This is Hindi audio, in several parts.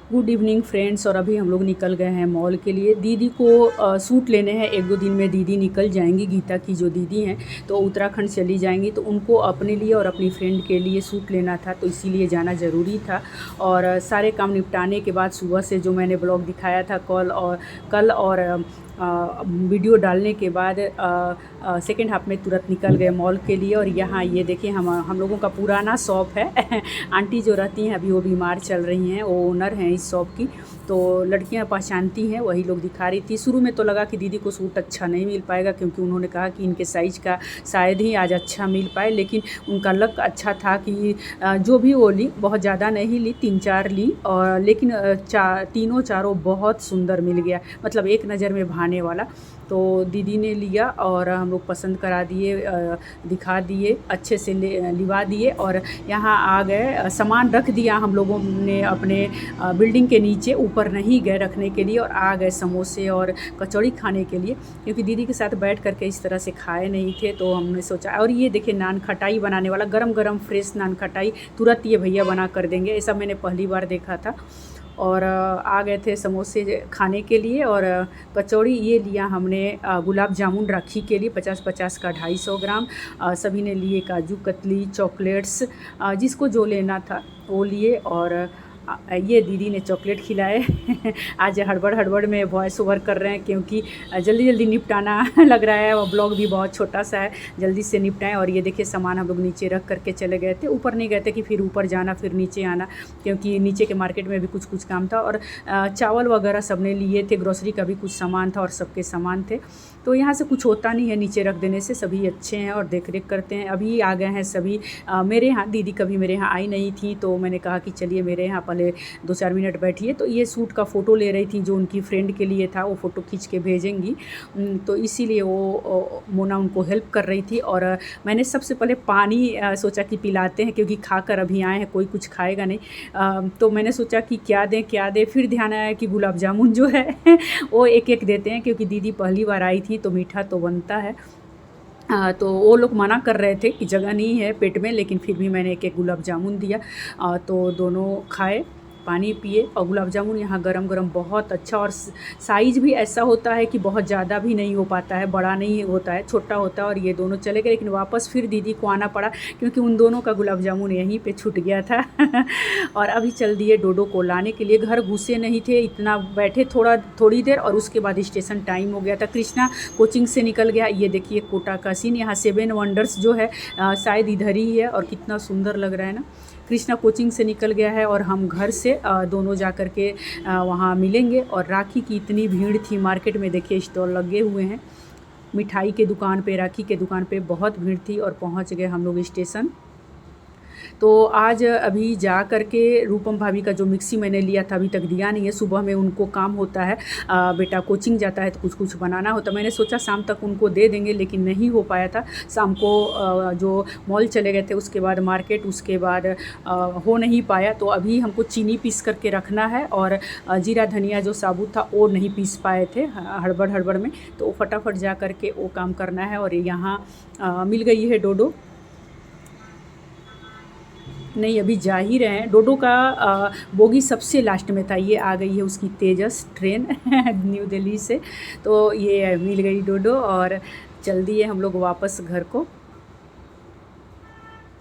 Good evening friends. और अभी हम लोग निकल गए हैं मॉल के लिए। दीदी को सूट लेने हैं। एक दो दिन में दीदी निकल जाएंगी। गीता की जो दीदी हैं तो उत्तराखंड चली जाएंगी, तो उनको अपने लिए और अपनी फ्रेंड के लिए सूट लेना था, तो इसीलिए जाना ज़रूरी था। और सारे काम निपटाने के बाद सुबह से जो मैंने ब्लॉग दिखाया था कल और वीडियो डालने के बाद सेकेंड हाफ में तुरंत निकल गए मॉल के लिए। और यहाँ ये देखिए हम लोगों का पुराना शॉप है। आंटी जो रहती हैं अभी वो बीमार चल रही हैं, वो ओनर हैं इस शॉप की, तो लड़कियां पहचानती हैं, वही लोग दिखा रही थी। शुरू में तो लगा कि दीदी को सूट अच्छा नहीं मिल पाएगा, क्योंकि उन्होंने कहा कि इनके साइज़ का शायद ही आज अच्छा मिल पाए, लेकिन उनका लक अच्छा था कि जो भी वो ली, बहुत ज़्यादा नहीं ली, 3-4 ली, और लेकिन तीनों चारों बहुत सुंदर मिल गया, मतलब एक नज़र में भाने वाला। तो दीदी ने लिया और हम लोग पसंद करा दिए, दिखा दिए, अच्छे से लिवा दिए। और यहाँ आ गए, सामान रख दिया हम लोगों ने अपने बिल्डिंग के नीचे, ऊपर नहीं गए रखने के लिए, और आ गए समोसे और कचौड़ी खाने के लिए, क्योंकि दीदी के साथ बैठ करके इस तरह से खाए नहीं थे, तो हमने सोचा। और ये देखिए नान खटाई बनाने वाला, गरम गरम फ्रेश नान खटाई तुरंत ये भैया बना कर देंगे, ऐसा मैंने पहली बार देखा था। और आ गए थे समोसे खाने के लिए। और कचौड़ी ये लिया हमने गुलाब जामुन राखी के लिए, 50-50 का 250 ग्राम। सभी ने लिए काजू कतली, चॉकलेट्स, जिसको जो लेना था वो लिए। और ये दीदी ने चॉकलेट खिलाए। आज हड़बड़ में वॉइस ओवर कर रहे हैं, क्योंकि जल्दी जल्दी निपटाना लग रहा है, वो ब्लॉग भी बहुत छोटा सा है, जल्दी से निपटाएं। और ये देखिए सामान हम लोग नीचे रख करके चले गए थे, ऊपर नहीं गए थे कि फिर ऊपर जाना फिर नीचे आना, क्योंकि नीचे के मार्केट में भी कुछ काम था। और चावल वगैरह सब ने लिए थे, ग्रोसरी का भी कुछ सामान था और सबके सामान थे, तो यहाँ से कुछ होता नहीं है नीचे रख देने से। सभी अच्छे हैं और देख रेख करते हैं। अभी आ गए हैं सभी मेरे यहाँ। दीदी कभी मेरे यहाँ आई नहीं थी, तो मैंने कहा कि चलिए मेरे यहाँ पहले 2-4 मिनट बैठिए। तो ये सूट का फ़ोटो ले रही थी, जो उनकी फ्रेंड के लिए था, वो फ़ोटो खींच के भेजेंगी, तो इसीलिए वो मोना उनको हेल्प कर रही थी। और मैंने सबसे पहले पानी सोचा कि पिलाते हैं, क्योंकि खाकर अभी आए हैं, कोई कुछ खाएगा नहीं, तो मैंने सोचा कि क्या दें। फिर ध्यान आया कि गुलाब जामुन जो है वो एक एक देते हैं, क्योंकि दीदी पहली बार आई थी, तो मीठा तो बनता है। तो वो लोग मना कर रहे थे कि जगह नहीं है पेट में, लेकिन फिर भी मैंने एक एक गुलाब जामुन दिया। तो दोनों खाए, पानी पिए। और गुलाब जामुन यहाँ गरम गरम बहुत अच्छा, और साइज़ भी ऐसा होता है कि बहुत ज़्यादा भी नहीं हो पाता है, बड़ा नहीं होता है, छोटा होता है। और ये दोनों चले गए, लेकिन वापस फिर दीदी को आना पड़ा, क्योंकि उन दोनों का गुलाब जामुन यहीं पे छूट गया था। और अभी चल दिए डोडो को लाने के लिए। घर घुसे नहीं थे, इतना बैठे थोड़ी देर, और उसके बाद स्टेशन टाइम हो गया था। कृष्णा कोचिंग से निकल गया। ये देखिए कोटा का सीन, यहाँ 7 वंडर्स जो है शायद इधर ही है, और कितना सुंदर लग रहा है ना। कृष्णा कोचिंग से निकल गया है, और हम घर से दोनों जा कर के वहाँ मिलेंगे। और राखी की इतनी भीड़ थी मार्केट में, देखिए स्टॉल लगे हुए हैं मिठाई के दुकान पे, राखी के दुकान पे बहुत भीड़ थी। और पहुँच गए हम लोग स्टेशन। तो आज अभी जा कर के रूपम भाभी का जो मिक्सी मैंने लिया था अभी तक दिया नहीं है। सुबह में उनको काम होता है, बेटा कोचिंग जाता है तो कुछ बनाना होता है। मैंने सोचा शाम तक उनको दे देंगे, लेकिन नहीं हो पाया था। शाम को जो मॉल चले गए थे, उसके बाद मार्केट, उसके बाद हो नहीं पाया। तो अभी हमको चीनी पीस करके रखना है, और जीरा धनिया जो साबुत था वो नहीं पीस पाए थे हड़बड़ में, तो फटाफट जा कर के वो काम करना है। और यहाँ मिल गई है डोडो, नहीं अभी जा ही रहे हैं। डोडो का बोगी सबसे लास्ट में था। ये आ गई है उसकी तेजस ट्रेन न्यू दिल्ली से, तो ये मिल गई डोडो, और चल दिए हम लोग वापस घर को।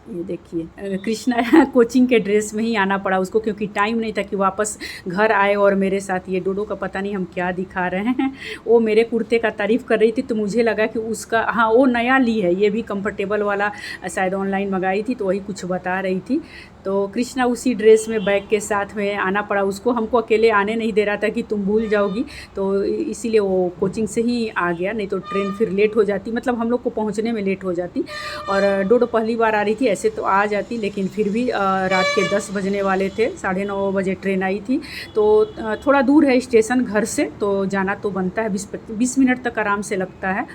ये देखिए कृष्णा कोचिंग के ड्रेस में ही आना पड़ा उसको, क्योंकि टाइम नहीं था कि वापस घर आए और मेरे साथ। ये डोडो का पता नहीं हम क्या दिखा रहे हैं। वो मेरे कुर्ते का तारीफ़ कर रही थी, तो मुझे लगा कि उसका, हाँ वो नया ली है, ये भी कंफर्टेबल वाला, शायद ऑनलाइन मंगाई थी, तो वही कुछ बता रही थी। तो कृष्णा उसी ड्रेस में बैग के साथ में आना पड़ा उसको, हमको अकेले आने नहीं दे रहा था कि तुम भूल जाओगी, तो इसीलिए वो कोचिंग से ही आ गया, नहीं तो ट्रेन फिर लेट हो जाती, मतलब हम लोग को पहुंचने में लेट हो जाती। और डोडो पहली बार आ रही थी, ऐसे तो आ जाती, लेकिन फिर भी रात के 10 बजने वाले थे, 9:30 बजे ट्रेन आई थी। तो थोड़ा दूर है स्टेशन घर से, तो जाना तो बनता है, 20 मिनट तक आराम से लगता है।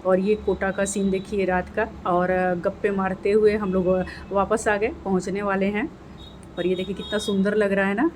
और ये कोटा का सीन देखिए रात का, और गप्पे मारते हुए हम लोग वापस आ गए, पहुंचने वाले हैं। और ये देखिए कितना सुंदर लग रहा है ना।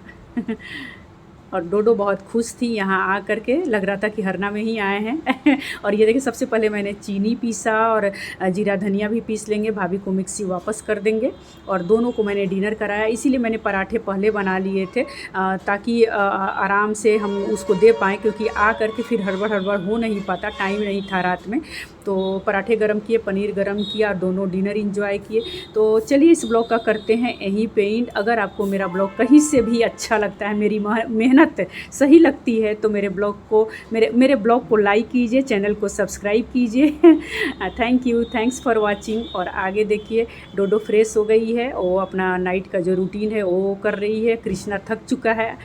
और डोडो बहुत खुश थी यहाँ आ कर के, लग रहा था कि हरना में ही आए हैं। और ये देखिए सबसे पहले मैंने चीनी पीसा और जीरा धनिया भी पीस लेंगे, भाभी को मिक्सी वापस कर देंगे। और दोनों को मैंने डिनर कराया, इसीलिए मैंने पराठे पहले बना लिए थे ताकि आराम से हम उसको दे पाएँ, क्योंकि आ कर के फिर हड़बड़ हो नहीं पाता, टाइम नहीं था रात में। तो पराठे गरम किए, पनीर गरम किया और दोनों डिनर इंजॉय किए। तो चलिए इस ब्लॉग का करते हैं यहीं पे एंड। अगर आपको मेरा ब्लॉग कहीं से भी अच्छा लगता है, मेरी मेहनत सही लगती है, तो मेरे ब्लॉग को लाइक कीजिए, चैनल को सब्सक्राइब कीजिए। Thank you, thanks for watching. और आगे देखिए डोडो फ्रेश हो गई है, वो अपना नाइट का जो रूटीन है वो कर रही है। कृष्णा थक चुका है,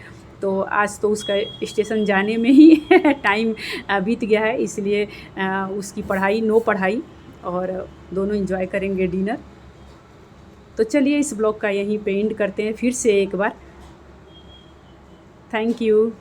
तो आज तो उसका स्टेशन जाने में ही टाइम बीत गया है, इसलिए उसकी नो पढ़ाई, और दोनों एंजॉय करेंगे डिनर। तो चलिए इस ब्लॉग का यहीं पे एंड करते हैं फिर से एक बार। Thank you.